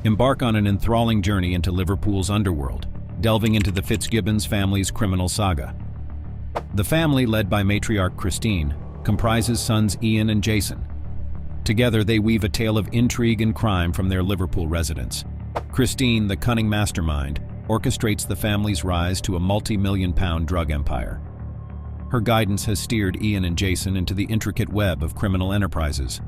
Embark on an enthralling journey into Liverpool's underworld, delving into the Fitzgibbons family's criminal saga. The family, led by matriarch Christine, comprises sons Ian and Jason. Together, they weave a tale of intrigue and crime from their Liverpool residence. Christine, the cunning mastermind, orchestrates the family's rise to a multi-million-pound drug empire. Her guidance has steered Ian and Jason into the intricate web of criminal enterprises.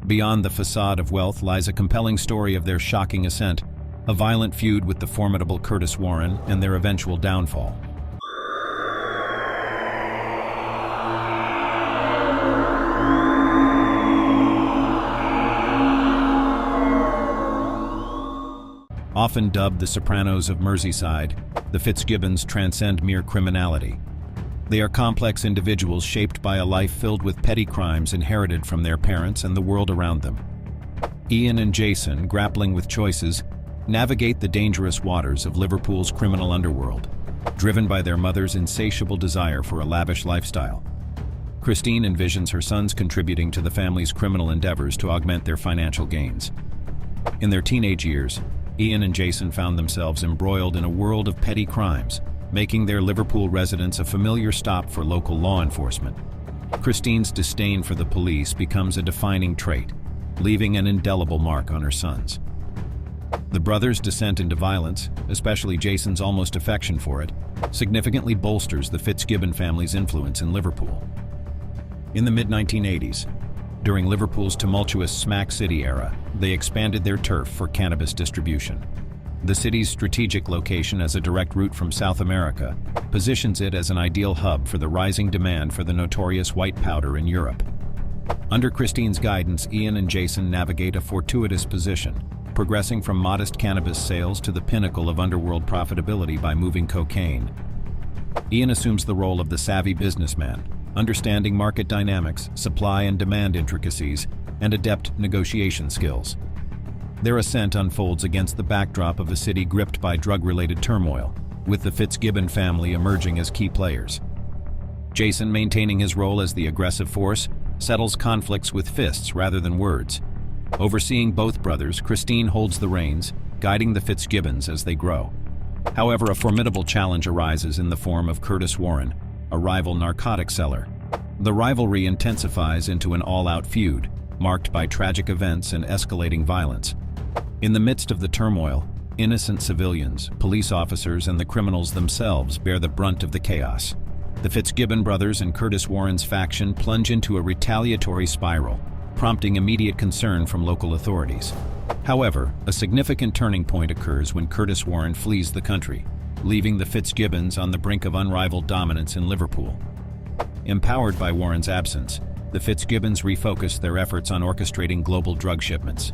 Beyond the facade of wealth lies a compelling story of their shocking ascent, a violent feud with the formidable Curtis Warren, and their eventual downfall. Often dubbed the Sopranos of Merseyside, the Fitzgibbons transcend mere criminality. They are complex individuals shaped by a life filled with petty crimes inherited from their parents and the world around them. Ian and Jason, grappling with choices, navigate the dangerous waters of Liverpool's criminal underworld, driven by their mother's insatiable desire for a lavish lifestyle. Christine envisions her sons contributing to the family's criminal endeavors to augment their financial gains. In their teenage years, Ian and Jason found themselves embroiled in a world of petty crimes, making their Liverpool residence a familiar stop for local law enforcement. Christine's disdain for the police becomes a defining trait, leaving an indelible mark on her sons. The brothers' descent into violence, especially Jason's almost affection for it, significantly bolsters the Fitzgibbon family's influence in Liverpool. In the mid-1980s, during Liverpool's tumultuous Smack City era, they expanded their turf for cannabis distribution. The city's strategic location as a direct route from South America positions it as an ideal hub for the rising demand for the notorious white powder in Europe. Under Christine's guidance, Ian and Jason navigate a fortuitous position, progressing from modest cannabis sales to the pinnacle of underworld profitability by moving cocaine. Ian assumes the role of the savvy businessman, understanding market dynamics, supply and demand intricacies, and adept negotiation skills. Their ascent unfolds against the backdrop of a city gripped by drug-related turmoil, with the Fitzgibbon family emerging as key players. Jason, maintaining his role as the aggressive force, settles conflicts with fists rather than words. Overseeing both brothers, Christine holds the reins, guiding the Fitzgibbons as they grow. However, a formidable challenge arises in the form of Curtis Warren, a rival narcotic seller. The rivalry intensifies into an all-out feud, marked by tragic events and escalating violence. In the midst of the turmoil, innocent civilians, police officers, and the criminals themselves bear the brunt of the chaos. The Fitzgibbon brothers and Curtis Warren's faction plunge into a retaliatory spiral, prompting immediate concern from local authorities. However, a significant turning point occurs when Curtis Warren flees the country, leaving the Fitzgibbons on the brink of unrivaled dominance in Liverpool. Empowered by Warren's absence, the Fitzgibbons refocus their efforts on orchestrating global drug shipments.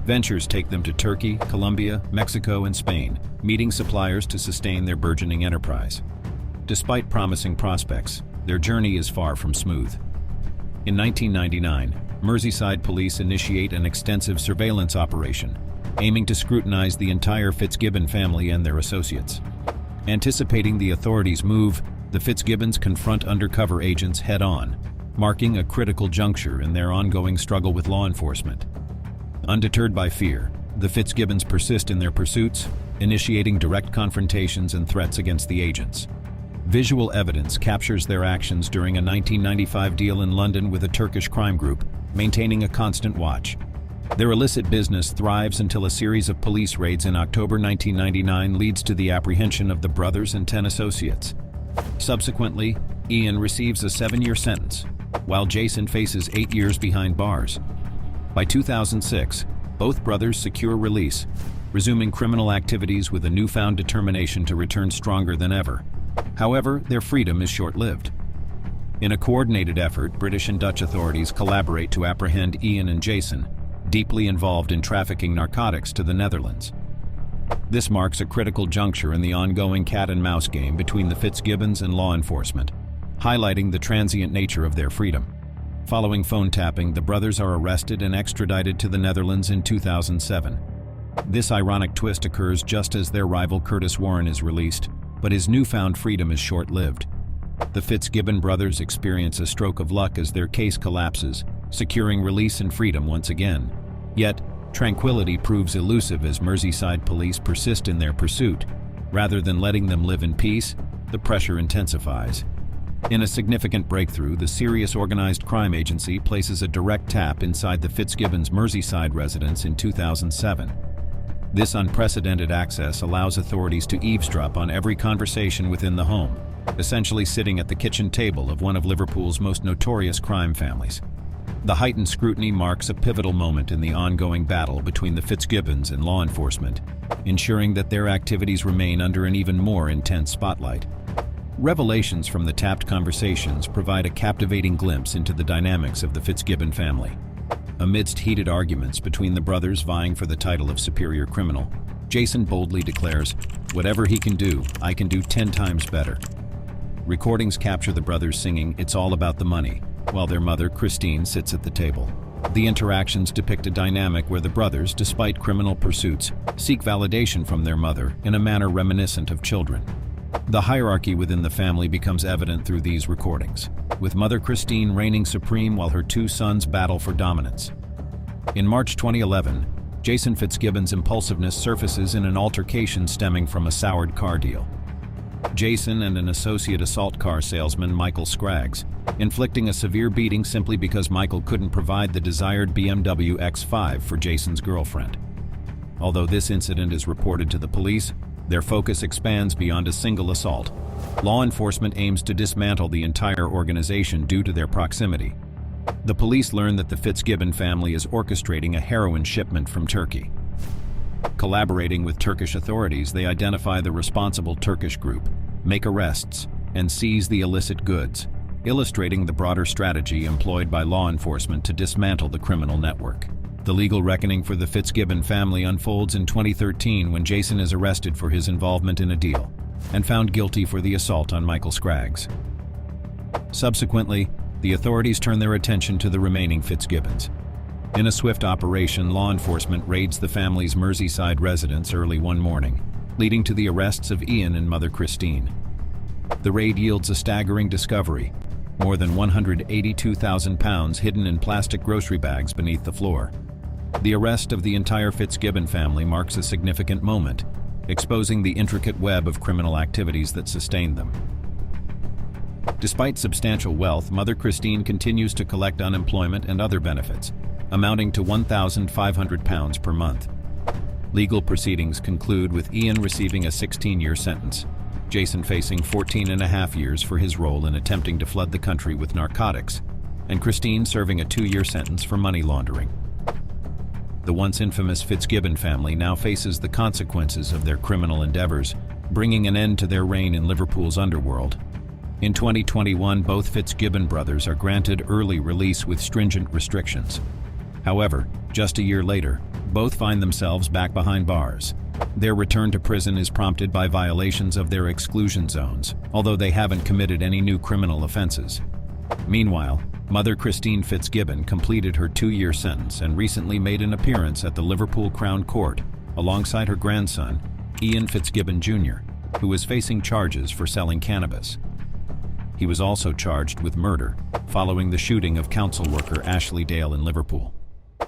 Ventures take them to Turkey, Colombia, Mexico, and Spain, meeting suppliers to sustain their burgeoning enterprise. Despite promising prospects, their journey is far from smooth. In 1999, Merseyside police initiate an extensive surveillance operation, aiming to scrutinize the entire Fitzgibbon family and their associates. Anticipating the authorities' move, the Fitzgibbons confront undercover agents head-on, marking a critical juncture in their ongoing struggle with law enforcement. Undeterred by fear, the Fitzgibbons persist in their pursuits, initiating direct confrontations and threats against the agents. Visual evidence captures their actions during a 1995 deal in London with a Turkish crime group, maintaining a constant watch. Their illicit business thrives until a series of police raids in October 1999 leads to the apprehension of the brothers and 10 associates. Subsequently, Ian receives a 7-year sentence, while Jason faces 8 years behind bars. By 2006, both brothers secure release, resuming criminal activities with a newfound determination to return stronger than ever. However, their freedom is short-lived. In a coordinated effort, British and Dutch authorities collaborate to apprehend Ian and Jason, deeply involved in trafficking narcotics to the Netherlands. This marks a critical juncture in the ongoing cat-and-mouse game between the Fitzgibbons and law enforcement, highlighting the transient nature of their freedom. Following phone tapping, the brothers are arrested and extradited to the Netherlands in 2007. This ironic twist occurs just as their rival Curtis Warren is released, but his newfound freedom is short-lived. The Fitzgibbon brothers experience a stroke of luck as their case collapses, securing release and freedom once again. Yet, Tranquility proves elusive as Merseyside police persist in their pursuit. Rather than letting them live in peace, the pressure intensifies. In a significant breakthrough, the Serious Organized Crime Agency places a direct tap inside the Fitzgibbons' Merseyside residence in 2007. This unprecedented access allows authorities to eavesdrop on every conversation within the home, essentially sitting at the kitchen table of one of Liverpool's most notorious crime families. The heightened scrutiny marks a pivotal moment in the ongoing battle between the Fitzgibbons and law enforcement, ensuring that their activities remain under an even more intense spotlight. Revelations from the tapped conversations provide a captivating glimpse into the dynamics of the Fitzgibbon family. Amidst heated arguments between the brothers vying for the title of superior criminal, Jason boldly declares, "Whatever he can do, I can do 10 times better." Recordings capture the brothers singing "It's All About the Money," while their mother, Christine, sits at the table. The interactions depict a dynamic where the brothers, despite criminal pursuits, seek validation from their mother in a manner reminiscent of children. The hierarchy within the family becomes evident through these recordings, with Mother Christine reigning supreme while her two sons battle for dominance. In March 2011, Jason Fitzgibbon's impulsiveness surfaces in an altercation stemming from a soured car deal. Jason and an associate assault car salesman, Michael Scraggs, inflicting a severe beating simply because Michael couldn't provide the desired BMW X5 for Jason's girlfriend. Although this incident is reported to the police, their focus expands beyond a single assault. Law enforcement aims to dismantle the entire organization due to their proximity. The police learn that the Fitzgibbon family is orchestrating a heroin shipment from Turkey. Collaborating with Turkish authorities, they identify the responsible Turkish group, make arrests, and seize the illicit goods, illustrating the broader strategy employed by law enforcement to dismantle the criminal network. The legal reckoning for the Fitzgibbon family unfolds in 2013 when Jason is arrested for his involvement in a deal and found guilty for the assault on Michael Scraggs. Subsequently, the authorities turn their attention to the remaining Fitzgibbons. In a swift operation, law enforcement raids the family's Merseyside residence early one morning, leading to the arrests of Ian and Mother Christine. The raid yields a staggering discovery: more than £182,000 hidden in plastic grocery bags beneath the floor. The arrest of the entire Fitzgibbon family marks a significant moment, exposing the intricate web of criminal activities that sustained them. Despite substantial wealth, Mother Christine continues to collect unemployment and other benefits, amounting to £1,500 per month. Legal proceedings conclude with Ian receiving a 16-year sentence, Jason facing 14.5 years for his role in attempting to flood the country with narcotics, and Christine serving a 2-year sentence for money laundering. The once infamous Fitzgibbon family now faces the consequences of their criminal endeavors, bringing an end to their reign in Liverpool's underworld. In 2021, both Fitzgibbon brothers are granted early release with stringent restrictions. However, just a year later, both find themselves back behind bars. Their return to prison is prompted by violations of their exclusion zones, although they haven't committed any new criminal offenses. Meanwhile, Mother Christine Fitzgibbon completed her 2-year sentence and recently made an appearance at the Liverpool Crown Court alongside her grandson, Ian Fitzgibbon Jr., who was facing charges for selling cannabis. He was also charged with murder following the shooting of council worker Ashley Dale in Liverpool.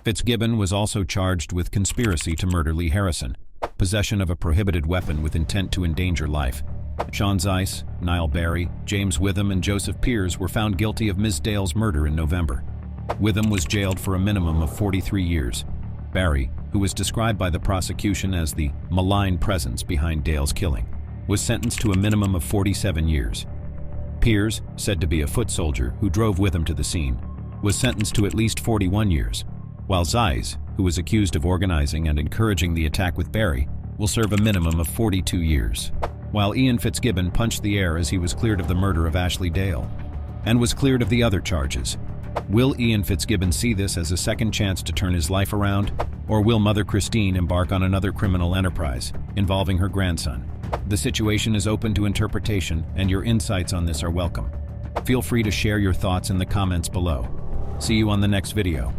Fitzgibbon was also charged with conspiracy to murder Lee Harrison, possession of a prohibited weapon with intent to endanger life. Sean Zeiss, Niall Barry, James Witham, and Joseph Peers were found guilty of Ms. Dale's murder in November. Witham was jailed for a minimum of 43 years. Barry, who was described by the prosecution as the malign presence behind Dale's killing, was sentenced to a minimum of 47 years. Peers, said to be a foot soldier who drove Witham to the scene, was sentenced to at least 41 years, while Zeiss, who was accused of organizing and encouraging the attack with Barry, will serve a minimum of 42 years. While Ian Fitzgibbon punched the air as he was cleared of the murder of Ashley Dale, and was cleared of the other charges. Will Ian Fitzgibbon see this as a second chance to turn his life around, or will Mother Christine embark on another criminal enterprise involving her grandson? The situation is open to interpretation, and your insights on this are welcome. Feel free to share your thoughts in the comments below. See you on the next video.